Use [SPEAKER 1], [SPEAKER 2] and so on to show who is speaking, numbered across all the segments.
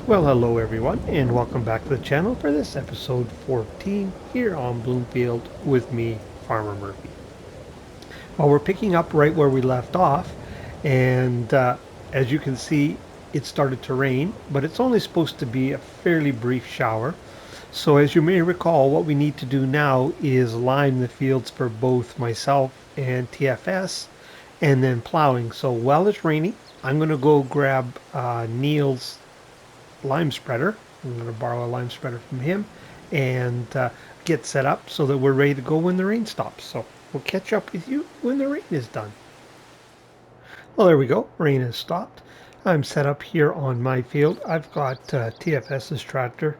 [SPEAKER 1] Well, hello everyone, and welcome back to the channel for this episode 14 here on Bloomfield with me, Farmer Murphy. Well, we're picking up right where we left off, and as you can see, it started to rain, but it's only supposed to be a fairly brief shower. So as you may recall, what we need to do now is lime the fields for both myself and TFS, and then plowing. So while it's raining, I'm going to go grab Neil's lime spreader. I'm going to borrow a lime spreader from him and get set up so that we're ready to go when the rain stops. So we'll catch up with you when the rain is done. Well, there we go. Rain has stopped. I'm set up here on my field. I've got TFS's tractor.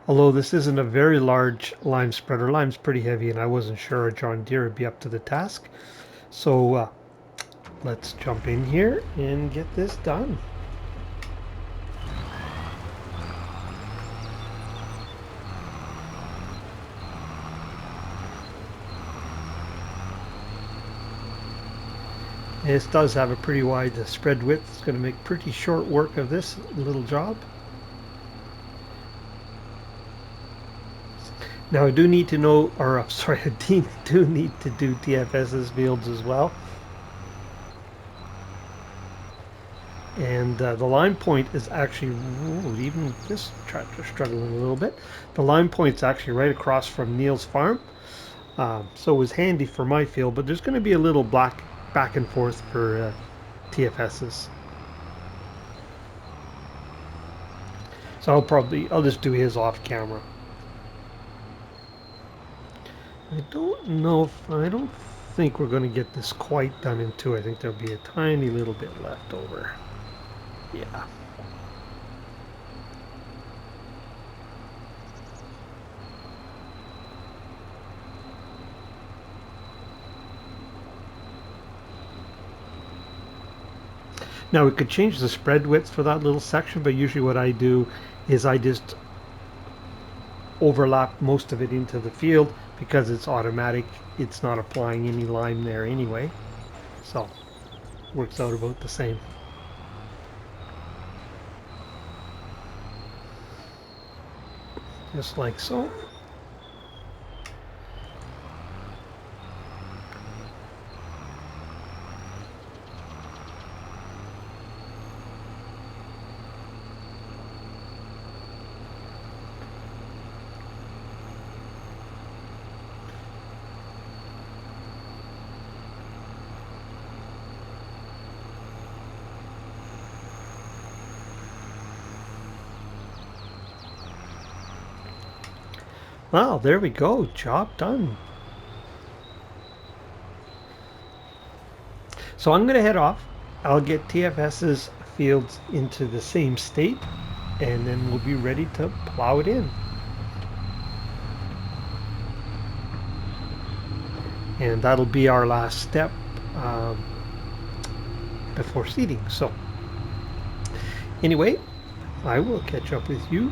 [SPEAKER 1] Although this isn't a very large lime spreader, lime's pretty heavy and I wasn't sure a John Deere would be up to the task. So let's jump in here and get this done. This does have a pretty wide spread width. It's going to make pretty short work of this little job. Now I do need to know, or I'm sorry, I do need to do TFS's fields as well. And the line point is actually, even this tractor struggling a little bit. The line point's actually right across from Neil's farm. So it was handy for my field, but there's going to be a little back and forth for TFS's. So I'll just do his off camera. I don't think we're going to get this quite done in two. I think there'll be a tiny little bit left over. Yeah. Now we could change the spread width for that little section, but usually what I do is I just overlap most of it into the field because it's automatic. It's not applying any lime there anyway. So works out about the same. Just like so. Well, there we go. Job done. So I'm going to head off. I'll get TFS's fields into the same state, and then we'll be ready to plow it in. And that'll be our last step before seeding. So anyway, I will catch up with you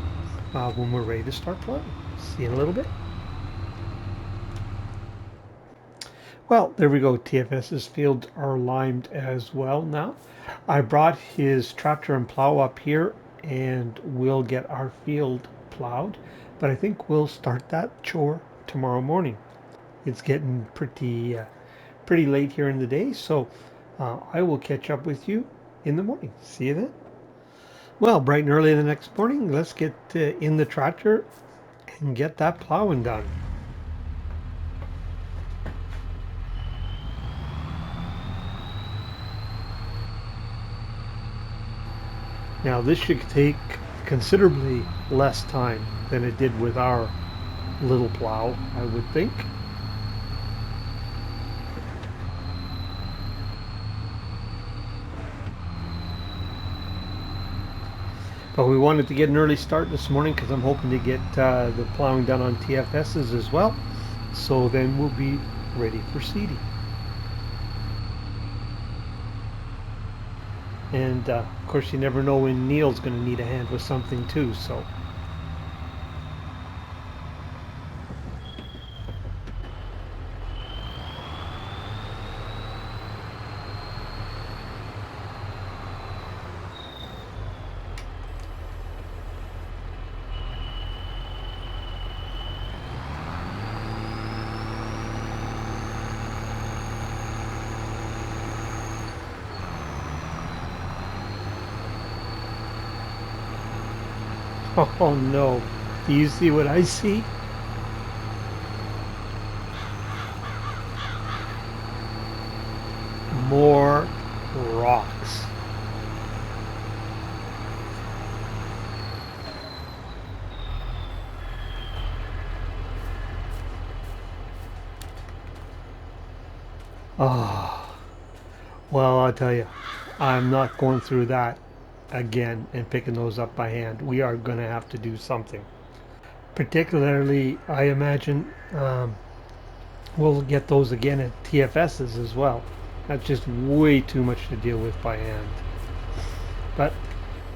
[SPEAKER 1] when we're ready to start plowing. See you in a little bit. Well, there we go. TFS's fields are limed as well now. I brought his tractor and plow up here and we'll get our field plowed, but I think we'll start that chore tomorrow morning. It's getting pretty late here in the day, so I will catch up with you in the morning. See you then. Well, bright and early the next morning, let's get in the tractor and get that plowing done. Now this should take considerably less time than it did with our little plow, I would think. But we wanted to get an early start this morning because I'm hoping to get the plowing done on TFS's as well. So then we'll be ready for seeding. And of course you never know when Neil's going to need a hand with something too, so. Oh no. Do you see what I see? More rocks. Oh, well, I'll tell you, I'm not going through that again and picking those up by hand. We are going to have to do something. Particularly, I imagine we'll get those again at TFS's as well. That's just way too much to deal with by hand. But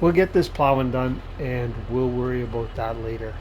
[SPEAKER 1] we'll get this plowing done and we'll worry about that later.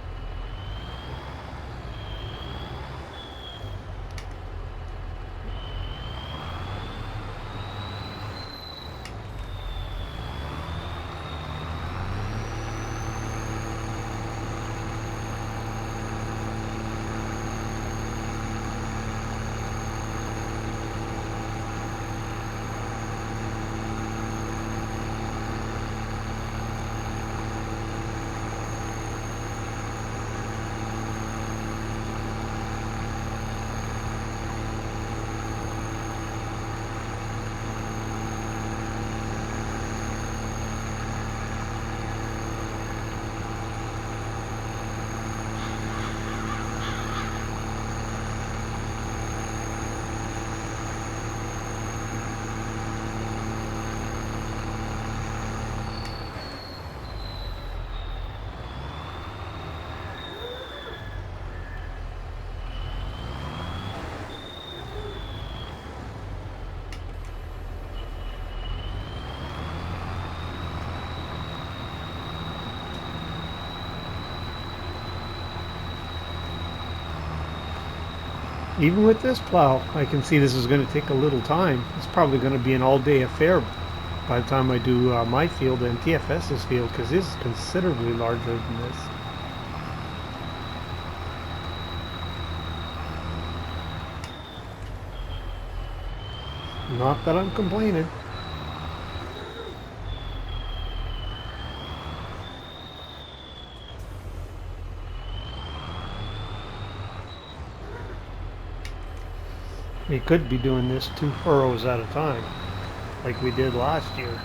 [SPEAKER 1] Even with this plow, I can see this is going to take a little time. It's probably going to be an all-day affair by the time I do my field and TFS's field, because this is considerably larger than this. Not that I'm complaining. We could be doing this 2 furrows at a time, like we did last year.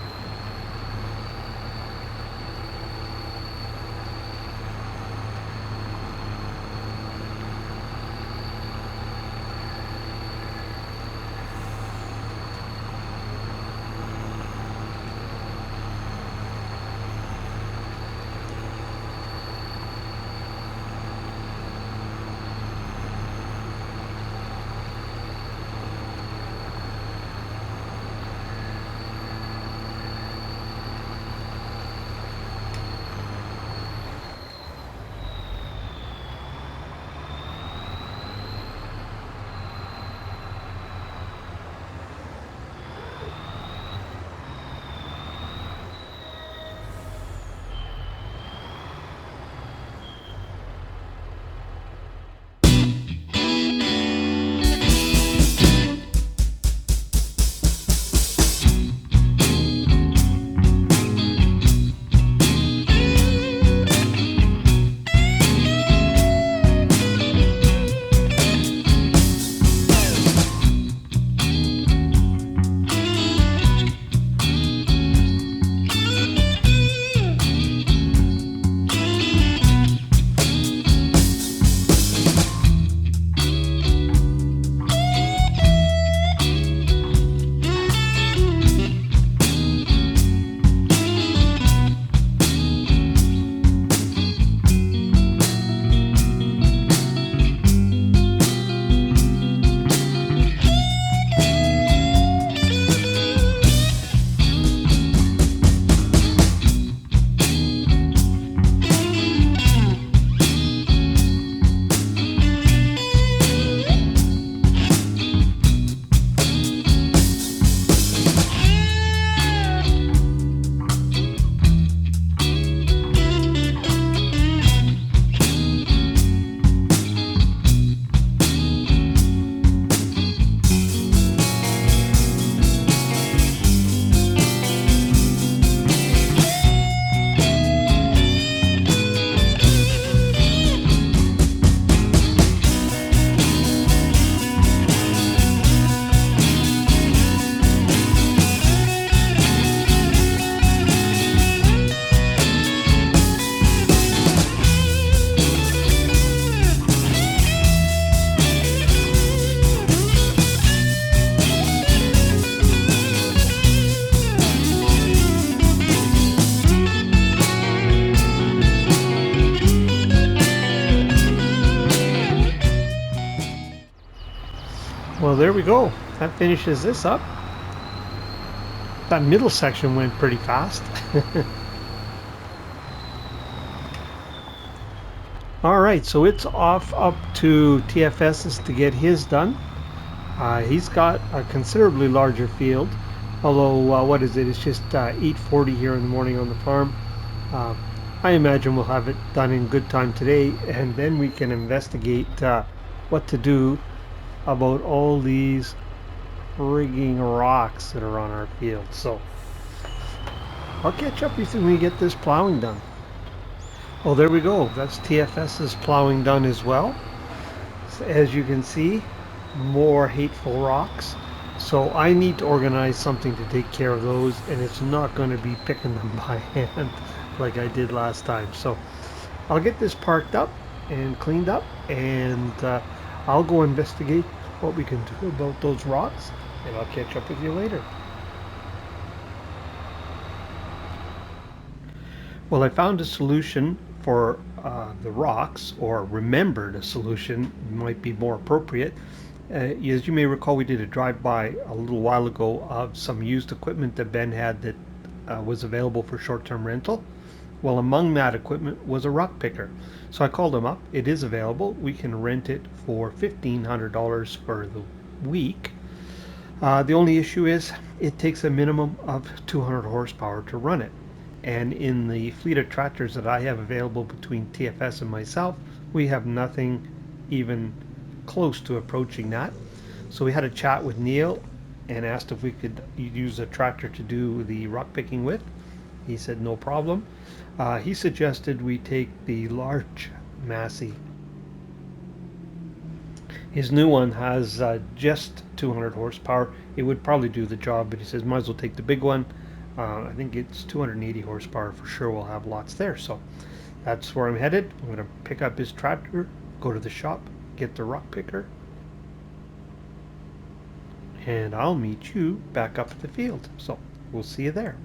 [SPEAKER 1] there we go. That finishes this up. That middle section went pretty fast. Alright, so it's off up to TFS's to get his done. He's got a considerably larger field, although what is it? It's just 8:40 here in the morning on the farm. I imagine we'll have it done in good time today, and then we can investigate what to do about all these frigging rocks that are on our field. So I'll catch up with you when we get this plowing done. Oh, there we go. That's TFS's plowing done as well. So as you can see, more hateful rocks. So I need to organize something to take care of those, and it's not going to be picking them by hand like I did last time. So I'll get this parked up and cleaned up, and I'll go investigate what we can do about those rocks, and I'll catch up with you later. Well, I found a solution for the rocks, or remembered a solution might be more appropriate. As you may recall, we did a drive-by a little while ago of some used equipment that Ben had that was available for short-term rental. Well, among that equipment was a rock picker. So I called him up. It is available. We can rent it for $1,500 for the week. The only issue is it takes a minimum of 200 horsepower to run it. And in the fleet of tractors that I have available between TFS and myself, we have nothing even close to approaching that. So we had a chat with Neil and asked if we could use a tractor to do the rock picking with. He said no problem. He suggested we take the large Massey. His new one has just 200 horsepower. It would probably do the job, but he says might as well take the big one. I think it's 280 horsepower for sure. We'll have lots there. So that's where I'm headed. I'm going to pick up his tractor, go to the shop, get the rock picker, and I'll meet you back up at the field. So we'll see you there.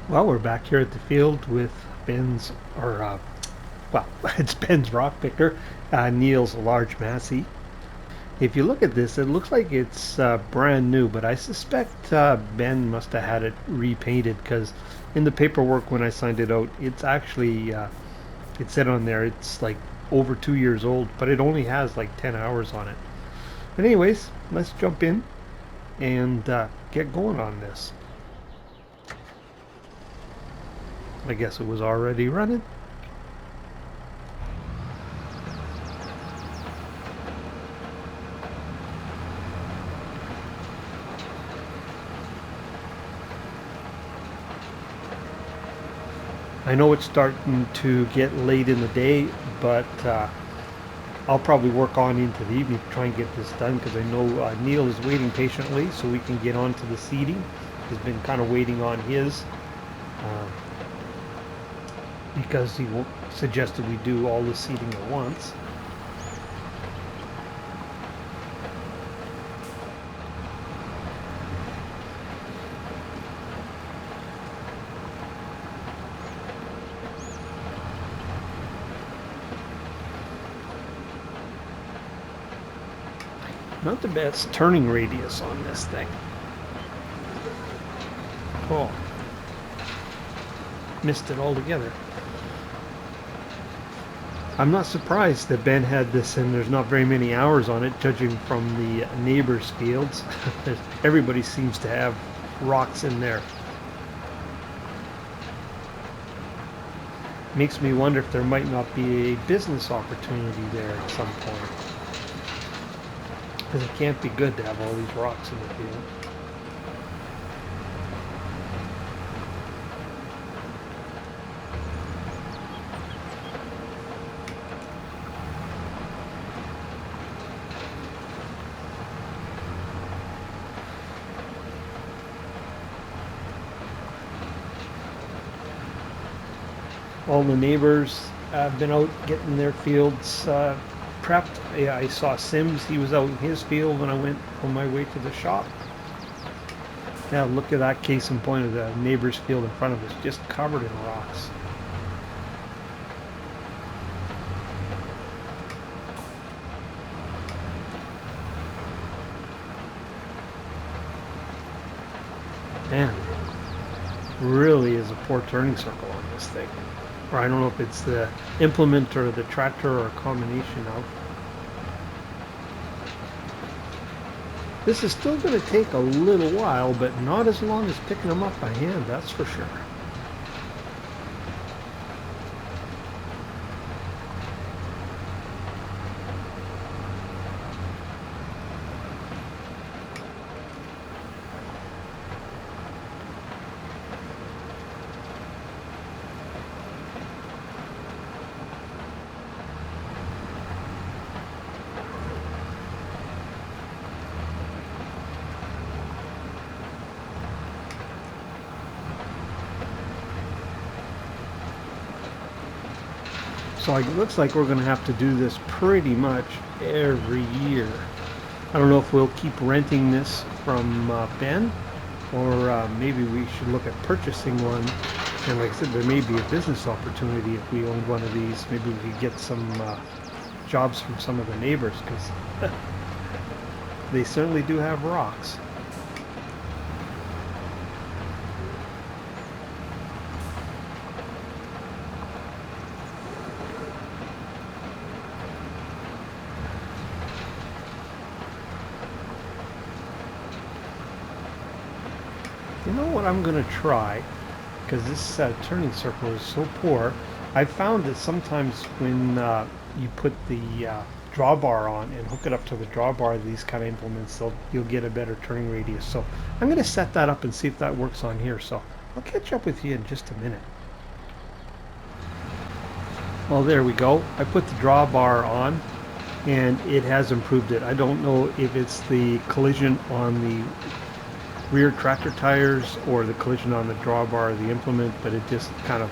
[SPEAKER 1] Well, we're back here at the field with Ben's, or well, it's Ben's rock picker, Neil's large Massey. If you look at this, it looks like it's brand new, but I suspect Ben must have had it repainted, because in the paperwork when I signed it out, it's actually, it said on there it's like over 2 years old, but it only has like 10 hours on it. But anyways, let's jump in and get going on this. I guess it was already running. I know it's starting to get late in the day, but I'll probably work on into the evening to try and get this done, because I know Neil is waiting patiently so we can get on to the seeding. He's been kind of waiting on his because he suggested we do all the seeding at once. Not the best turning radius on this thing. Oh, missed it altogether. I'm not surprised that Ben had this and there's not very many hours on it, judging from the neighbors' fields. Everybody seems to have rocks in there. Makes me wonder if there might not be a business opportunity there at some point. Because it can't be good to have all these rocks in the field. All the neighbors have been out getting their fields prepped. Yeah, I saw Sims, he was out in his field when I went on my way to the shop. Now look at that case in point of the neighbor's field in front of us, just covered in rocks. Man, really is a poor turning circle on this thing. Or I don't know if it's the implement or the tractor or a combination of. This is still going to take a little while, but not as long as picking them up by hand, that's for sure. So it looks like we're going to have to do this pretty much every year. I don't know if we'll keep renting this from Ben, or maybe we should look at purchasing one. And like I said, there may be a business opportunity if we owned one of these. Maybe we could get some jobs from some of the neighbors, because they certainly do have rocks. You know what I'm going to try, because this turning circle is so poor. I've found that sometimes when you put the drawbar on and hook it up to the drawbar of these kind of implements, you'll get a better turning radius. So I'm going to set that up and see if that works on here. So I'll catch up with you in just a minute. Well, there we go. I put the drawbar on and it has improved it. I don't know if it's the collision on the rear tractor tires or the collision on the drawbar of the implement, but it just kind of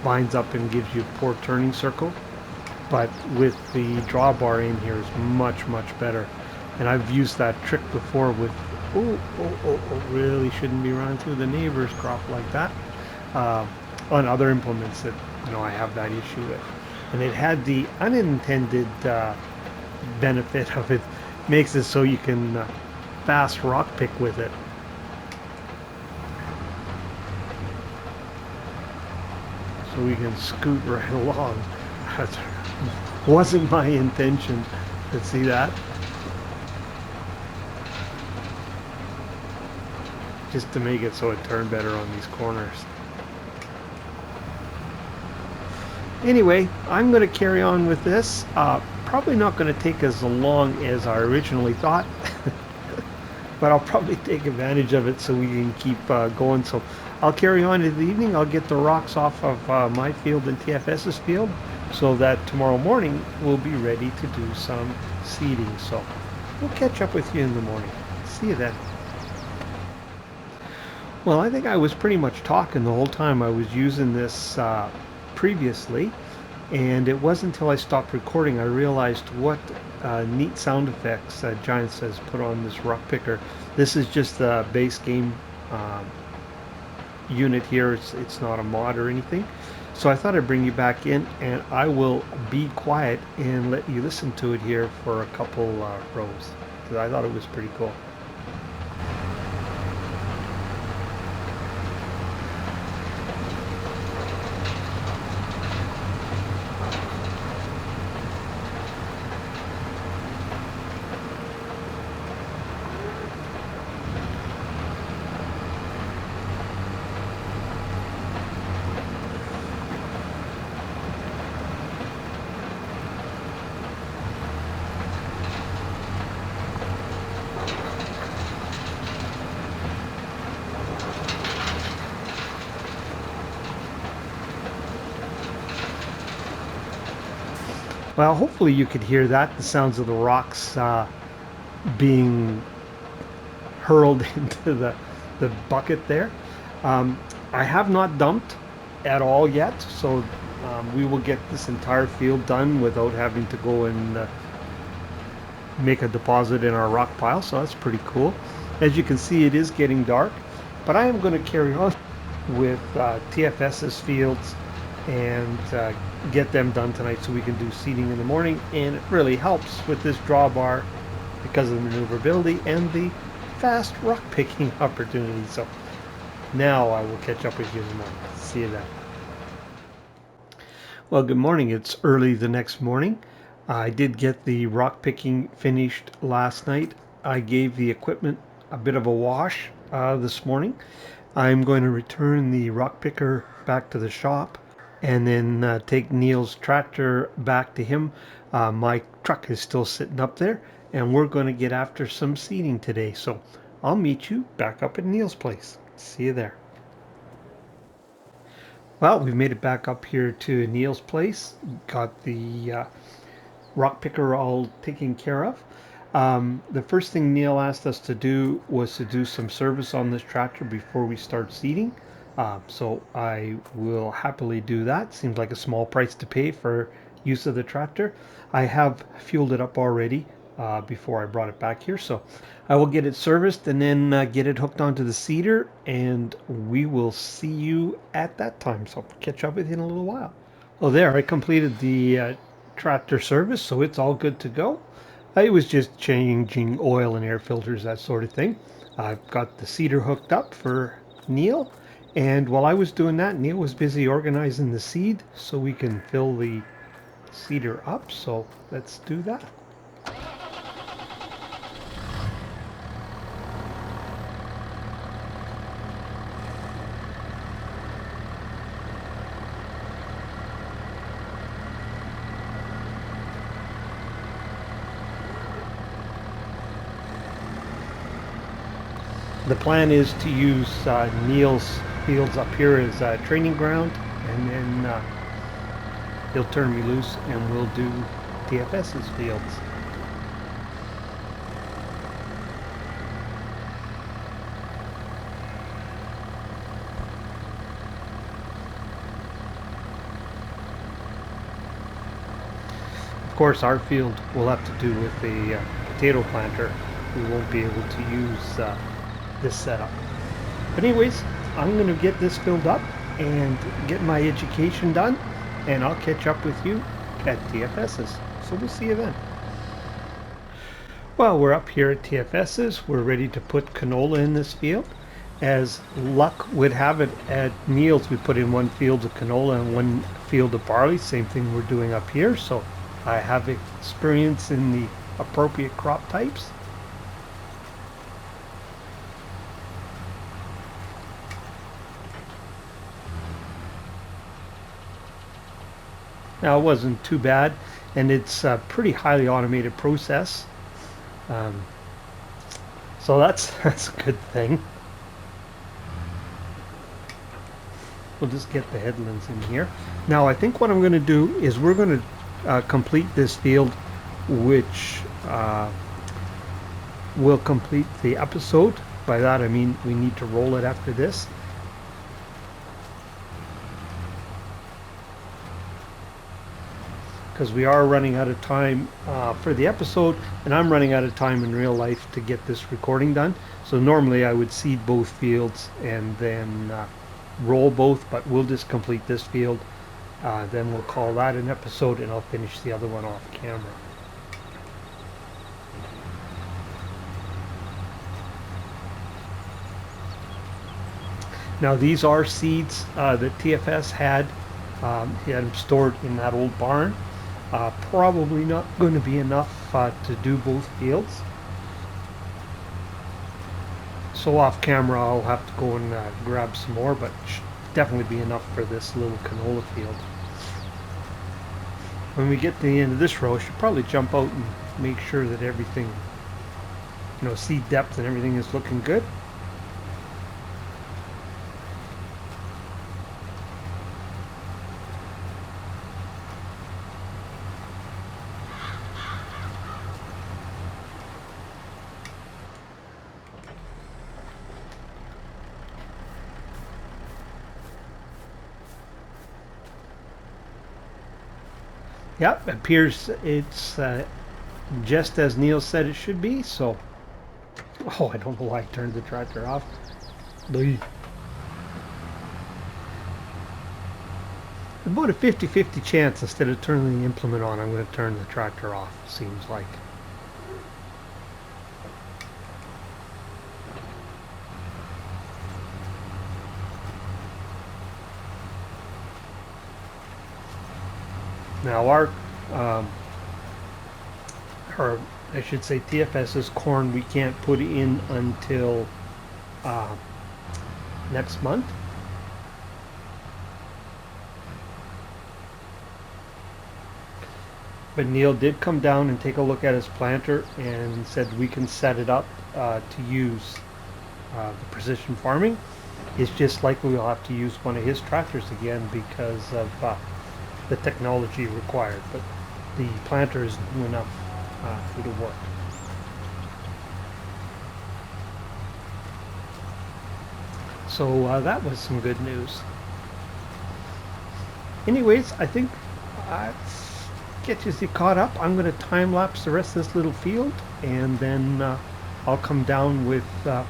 [SPEAKER 1] binds up and gives you a poor turning circle. But with the drawbar in here is much better, and I've used that trick before with really shouldn't be running through the neighbor's crop like that on other implements that I have that issue with. And it had the unintended benefit of it makes it so you can fast rock pick with it. So we can scoot right along. That wasn't my intention. But see that? Just to make it so it turned better on these corners. Anyway, I'm going to carry on with this. Probably not going to take as long as I originally thought. But I'll probably take advantage of it so we can keep going. So I'll carry on in the evening. I'll get the rocks off of my field and TFS's field so that tomorrow morning we'll be ready to do some seeding. So we'll catch up with you in the morning. See you then. Well, I think I was pretty much talking the whole time I was using this previously, and it wasn't until I stopped recording I realized what neat sound effects Giants has put on this rock picker. This is just the base game unit here. It's not a mod or anything. So I thought I'd bring you back in, and I will be quiet and let you listen to it here for a couple rows, because I thought it was pretty cool. Well, hopefully you could hear that, the sounds of the rocks being hurled into the bucket there. I have not dumped at all yet, so we will get this entire field done without having to go and make a deposit in our rock pile, so that's pretty cool. As you can see, it is getting dark, but I am going to carry on with TFS's fields and get them done tonight so we can do seeding in the morning. And it really helps with this drawbar because of the maneuverability and the fast rock picking opportunity. So Now I will catch up with you in the morning. See you then. Well, good morning. It's early the next morning. I did get the rock picking finished last night. I gave the equipment a bit of a wash this morning. I'm going to return the rock picker back to the shop and then take Neil's tractor back to him. My truck is still sitting up there, and we're going to get after some seeding today. So I'll meet you back up at Neil's place. See you there. Well, we've made it back up here to Neil's place. Got the rock picker all taken care of. The first thing Neil asked us to do was to do some service on this tractor before we start seeding. So I will happily do that. Seems like a small price to pay for use of the tractor. I have fueled it up already before I brought it back here. So I will get it serviced and then get it hooked onto the seeder, and we will see you at that time. So I'll catch up with you in a little while. Well, there, I completed the tractor service, so it's all good to go. I was just changing oil and air filters, that sort of thing. I've got the seeder hooked up for Neil, and while I was doing that, Neil was busy organizing the seed so we can fill the seeder up. So let's do that. The plan is to use Neil's fields up here as training ground, and then he'll turn me loose and we'll do TFS's fields. Of course, our field will have to do with the potato planter. We won't be able to use this setup. But anyways, I'm going to get this filled up and get my education done, and I'll catch up with you at TFS's. So we'll see you then. Well, we're up here at TFS's. We're ready to put canola in this field. As luck would have it, at Neil's we put in one field of canola and one field of barley. Same thing we're doing up here. So I have experience in the appropriate crop types. Now, it wasn't too bad, and it's a pretty highly automated process. So that's a good thing. We'll just get the headlands in here. Now, I think what I'm going to do is we're going to complete this field, which will complete the episode. By that, I mean we need to roll it after this. Because we are running out of time for the episode, and I'm running out of time in real life to get this recording done. So normally I would seed both fields and then roll both, but we'll just complete this field. Then we'll call that an episode, and I'll finish the other one off camera. Now, these are seeds that TFS had. He had them stored in that old barn. Probably not going to be enough to do both fields. So off camera I'll have to go and grab some more, but should definitely be enough for this little canola field. When we get to the end of this row, I should probably jump out and make sure that everything, seed depth and everything is looking good. Yep, it appears it's just as Neil said it should be, so... Oh, I don't know why I turned the tractor off. About a 50-50 chance instead of turning the implement on, I'm going to turn the tractor off, seems like. Now um, or I should say TFS's corn we can't put in until uh, next month. But Neil did come down and take a look at his planter and said we can set it up to use the precision farming. It's just likely we'll have to use one of his tractors again because of the technology required. But the planter is new enough for the work. So that was some good news. Anyways, I think get you caught up. I'm going to time lapse the rest of this little field, and then I'll come down with the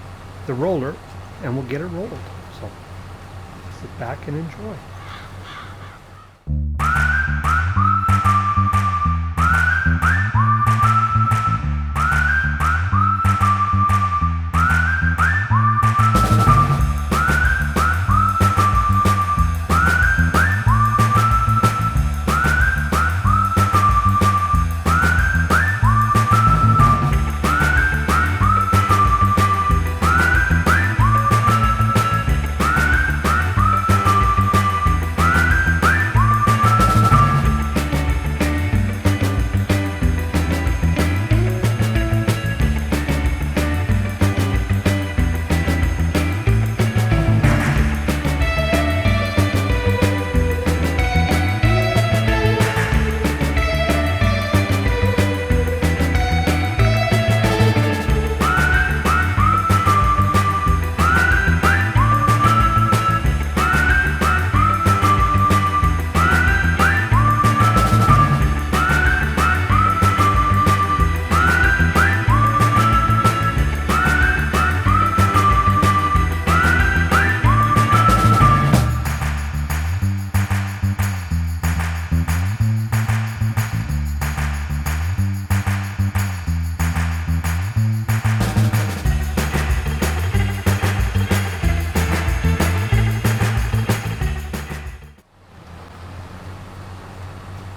[SPEAKER 1] roller, and we'll get it rolled. So sit back and enjoy.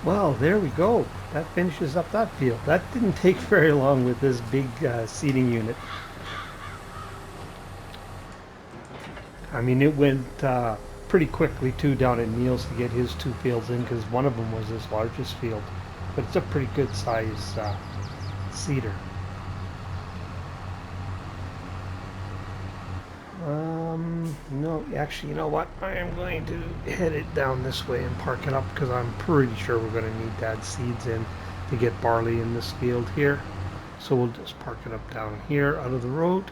[SPEAKER 1] Well, there we go. That finishes up that field. That didn't take very long with this big seeding unit. I mean, it went pretty quickly too down at Neil's to get his 2 fields in because one of them was his largest field. But it's a pretty good size seeder. No, actually, you know what? I am going to head it down this way and park it up because I'm pretty sure we're going to need to add seeds in to get barley in this field here. So we'll just park it up down here out of the road.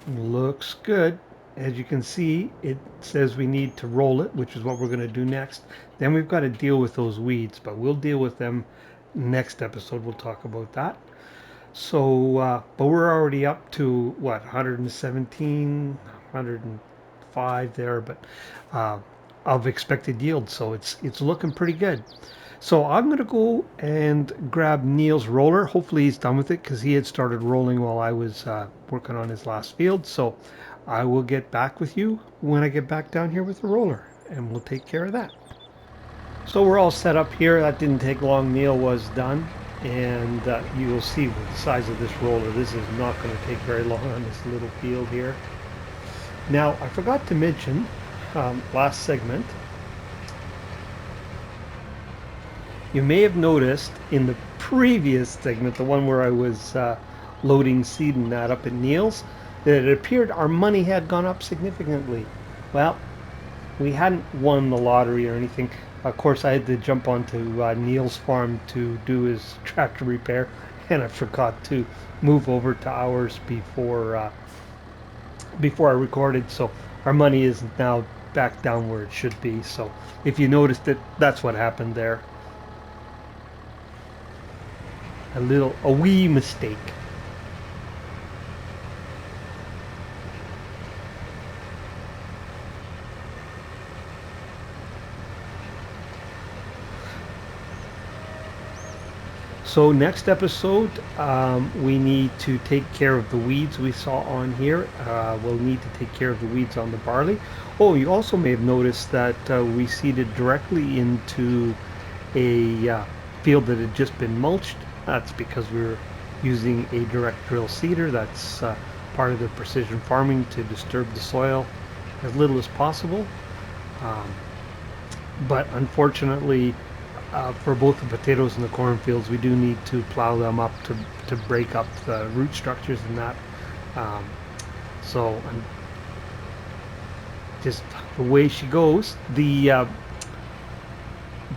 [SPEAKER 1] Looks good. As you can see, it says we need to roll it, which is what we're going to do next. Then we've got to deal with those weeds, but we'll deal with them next episode. We'll talk about that. So, but we're already up to what, 117, 105 there, but of expected yield. So it's looking pretty good. So I'm going to go and grab Neil's roller. Hopefully he's done with it because he had started rolling while I was working on his last field. So I will get back with you when I get back down here with the roller, and we'll take care of that. So we're all set up here. That didn't take long. Neil was done, and you will see with the size of this roller, this is not going to take very long on this little field here. Now, I forgot to mention last segment, you may have noticed in the previous segment, the one where I was loading seed and that up at Neil's, that it appeared our money had gone up significantly. Well, we hadn't won the lottery or anything. Of course, I had to jump onto Neil's farm to do his tractor repair, and I forgot to move over to ours before I recorded. So our money is now back down where it should be. So if you noticed it, that's what happened there. A wee mistake. So next episode, we need to take care of the weeds we saw on here. We'll need to take care of the weeds on the barley. Oh, you also may have noticed that we seeded directly into a field that had just been mulched. That's because we were using a direct drill seeder. That's part of the precision farming, to disturb the soil as little as possible. Um, but unfortunately, for both the potatoes and the cornfields, we do need to plow them up to break up the root structures and that. Um, so just the way she goes. But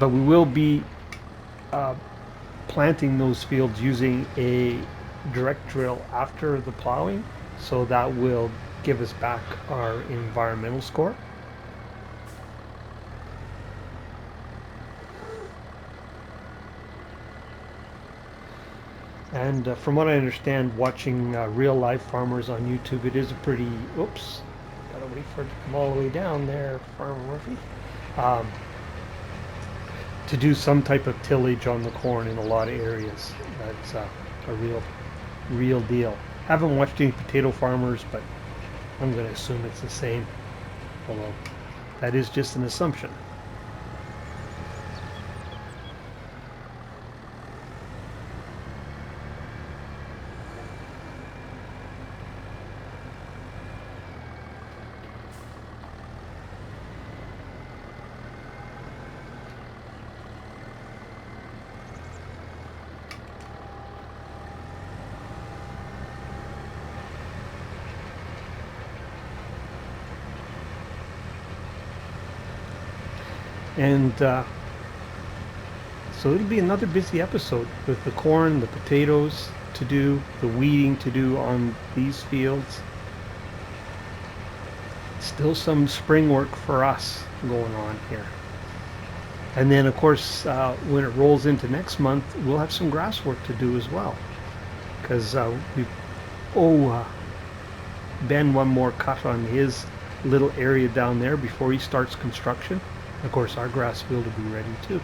[SPEAKER 1] we will be uh, planting those fields using a direct drill after the plowing, so that will give us back our environmental score. And from what I understand, watching real life farmers on YouTube, it is a pretty, oops, gotta wait for it to come all the way down there, Farmer Murphy, um, to do some type of tillage on the corn in a lot of areas. That's a real deal. Haven't watched any potato farmers, but I'm going to assume it's the same, although that is just an assumption. And so it'll be another busy episode with the corn, the potatoes to do, the weeding to do on these fields. Still some spring work for us going on here. And then, of course, when it rolls into next month, we'll have some grass work to do as well. Because we owe Ben one more cut on his little area down there before he starts construction. Of course, our grass field will be ready too.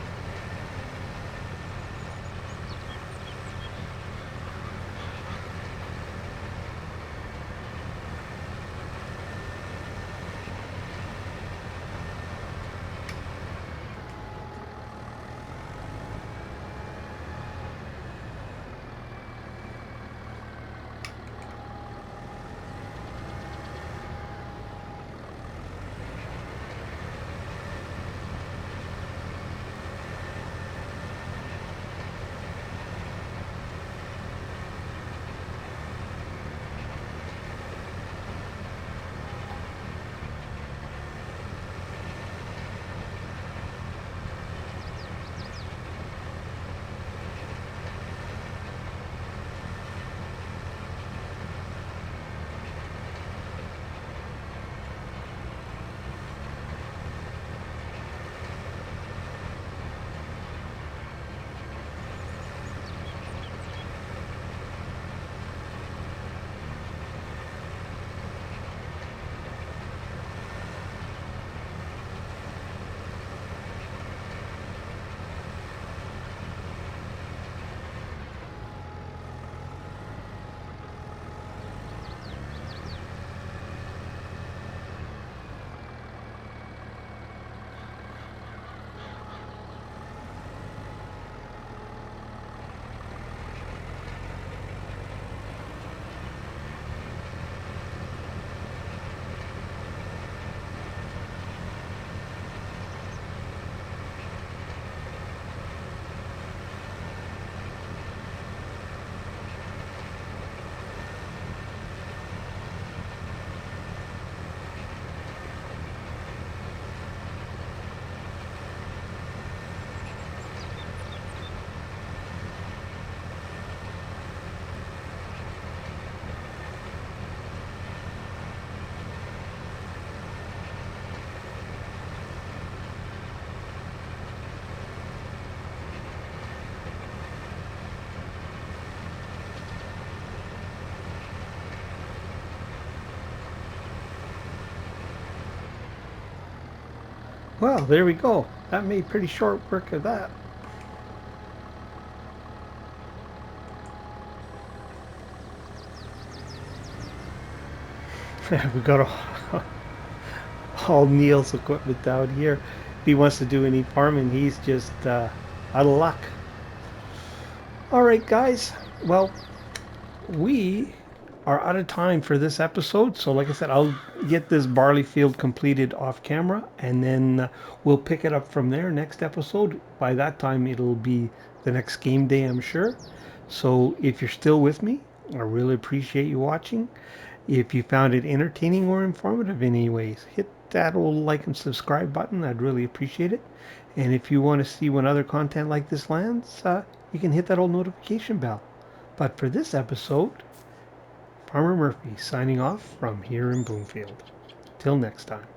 [SPEAKER 1] Well, there we go. That made pretty short work of that. We got all Neil's equipment down here. If he wants to do any farming, he's just out of luck. All right, guys. Well, we are out of time for this episode. So, like I said, I'll get this barley field completed off camera, and then we'll pick it up from there next episode. By that time, it'll be the next game day, I'm sure. So, if you're still with me, I really appreciate you watching. If you found it entertaining or informative in any ways, hit that old like and subscribe button. I'd really appreciate it. And if you want to see when other content like this lands, you can hit that old notification bell. But for this episode, Farmer Murphy signing off from here in Bloomfield. Till next time.